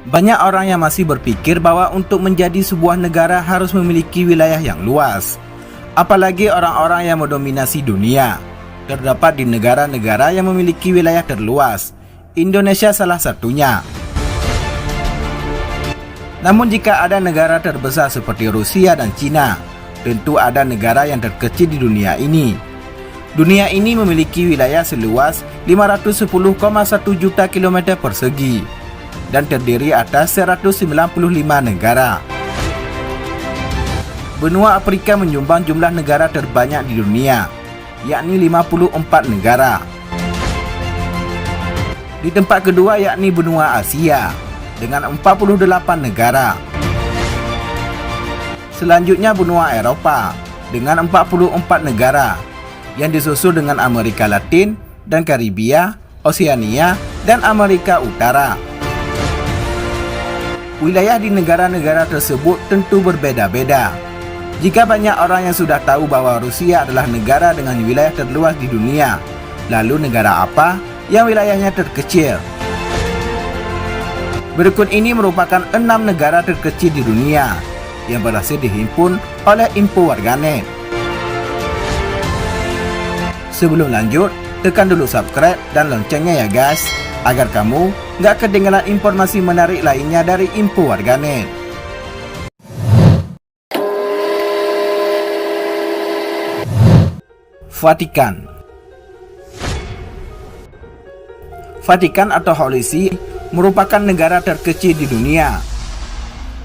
Banyak orang yang masih berpikir bahwa untuk menjadi sebuah negara harus memiliki wilayah yang luas. Apalagi orang-orang yang mendominasi dunia. Terdapat di negara-negara yang memiliki wilayah terluas. Indonesia salah satunya. Namun jika ada negara terbesar seperti Rusia dan Cina, tentu ada negara yang terkecil di dunia ini. Dunia ini memiliki wilayah seluas 510,1 juta kilometer persegi dan terdiri atas 195 negara. Benua Afrika menyumbang jumlah negara terbanyak di dunia, yakni 54 negara. Di tempat kedua yakni benua Asia dengan 48 negara. Selanjutnya benua Eropa dengan 44 negara yang disusul dengan Amerika Latin dan Karibia, Oseania, dan Amerika Utara. Wilayah di negara-negara tersebut tentu berbeda-beda. Jika banyak orang yang sudah tahu bahwa Rusia adalah negara dengan wilayah terluas di dunia, lalu negara apa yang wilayahnya terkecil? Berikut ini merupakan 6 negara terkecil di dunia yang berhasil dihimpun oleh Info Warganet. Sebelum lanjut, tekan dulu subscribe dan loncengnya ya guys, agar kamu nggak ketinggalan informasi menarik lainnya dari Info Warganet. Vatikan. Vatikan atau Holy See merupakan negara terkecil di dunia.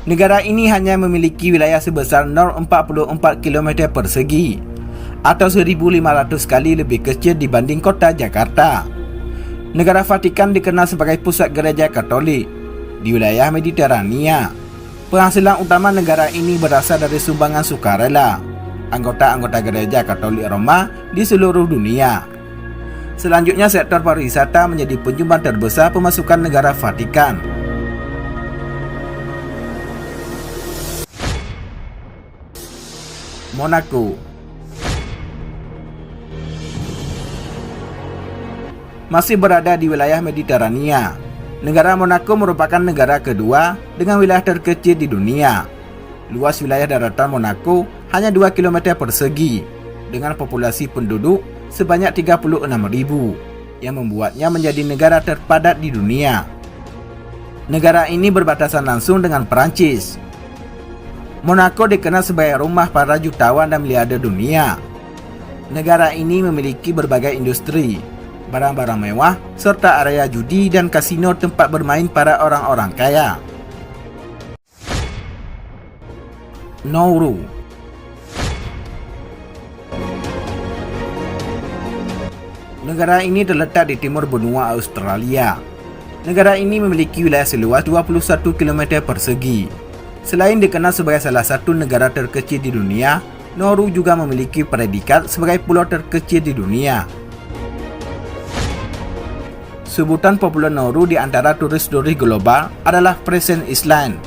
Negara ini hanya memiliki wilayah sebesar 0,44 km persegi atau 1.500 kali lebih kecil dibanding kota Jakarta. Negara Vatikan dikenal sebagai pusat gereja Katolik di wilayah Mediterania. Penghasilan utama negara ini berasal dari sumbangan sukarela anggota-anggota gereja Katolik Roma di seluruh dunia. Selanjutnya, sektor pariwisata menjadi penyumbang terbesar pemasukan negara Vatikan. Monaco. Masih berada di wilayah Mediterania, negara Monaco merupakan negara kedua dengan wilayah terkecil di dunia. Luas wilayah daratan Monaco hanya 2 km persegi dengan populasi penduduk sebanyak 36.000 yang membuatnya menjadi negara terpadat di dunia. Negara ini berbatasan langsung dengan Perancis. Monaco dikenal sebagai rumah para jutawan dan miliarder dunia. Negara ini memiliki berbagai industri, barang-barang mewah, serta area judi dan kasino tempat bermain para orang-orang kaya. Nauru. Negara ini terletak di timur benua Australia. Negara ini memiliki wilayah seluas 21 km persegi. Selain dikenal sebagai salah satu negara terkecil di dunia, Nauru juga memiliki predikat sebagai pulau terkecil di dunia. Sebutan populer Nauru di antara turis-turis global adalah Present Island.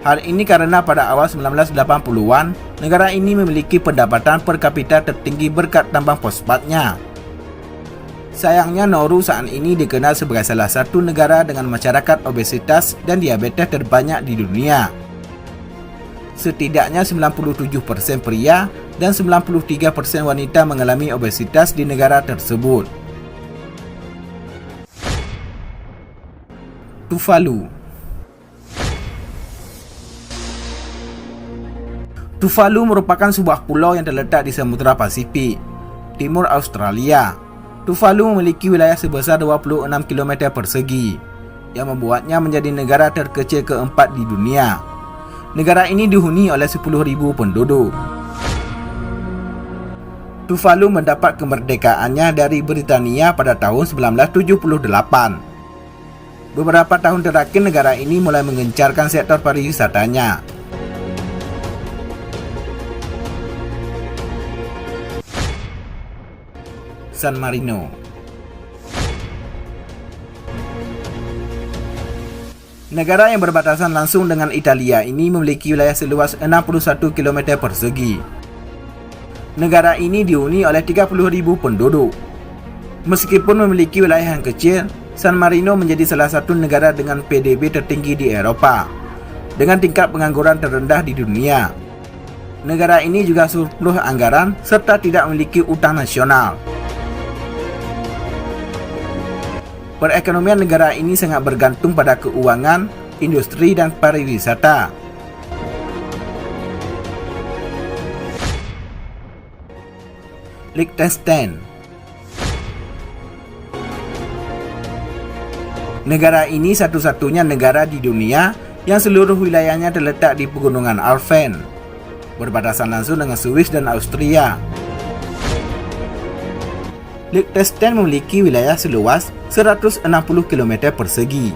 Hal ini karena pada awal 1980-an, negara ini memiliki pendapatan per kapita tertinggi berkat tambang fosfatnya. Sayangnya, Nauru saat ini dikenal sebagai salah satu negara dengan masyarakat obesitas dan diabetes terbanyak di dunia. Setidaknya 97% pria dan 93% wanita mengalami obesitas di negara tersebut. Tuvalu. Tuvalu merupakan sebuah pulau yang terletak di Samudra Pasifik, timur Australia. Tuvalu memiliki wilayah sebesar 26 km persegi, yang membuatnya menjadi negara terkecil keempat di dunia. Negara ini dihuni oleh 10.000 penduduk. Tuvalu mendapat kemerdekaannya dari Britania pada tahun 1978. Beberapa tahun terakhir negara ini mulai menggencarkan sektor pariwisatanya. San Marino. Negara yang berbatasan langsung dengan Italia ini memiliki wilayah seluas 61 km persegi. Negara ini dihuni oleh 30.000 penduduk. Meskipun memiliki wilayah yang kecil, San Marino menjadi salah satu negara dengan PDB tertinggi di Eropa, dengan tingkat pengangguran terendah di dunia. Negara ini juga surplus anggaran serta tidak memiliki utang nasional. Perekonomian negara ini sangat bergantung pada keuangan, industri, dan pariwisata. Liechtenstein. Negara ini satu-satunya negara di dunia yang seluruh wilayahnya terletak di pegunungan Alpen, berbatasan langsung dengan Swiss dan Austria. Liechtenstein memiliki wilayah seluas 160 km persegi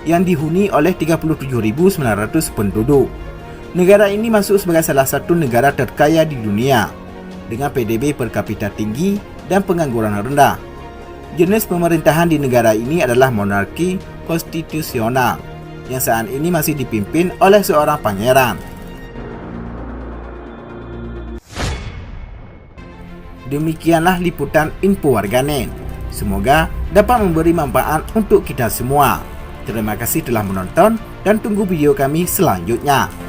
yang dihuni oleh 37.900 penduduk. Negara ini masuk sebagai salah satu negara terkaya di dunia dengan PDB per kapita tinggi dan pengangguran rendah. Jenis pemerintahan di negara ini adalah monarki konstitusional yang saat ini masih dipimpin oleh seorang pangeran. Demikianlah liputan info warganet. Semoga dapat memberi manfaat untuk kita semua. Terima kasih telah menonton dan tunggu video kami selanjutnya.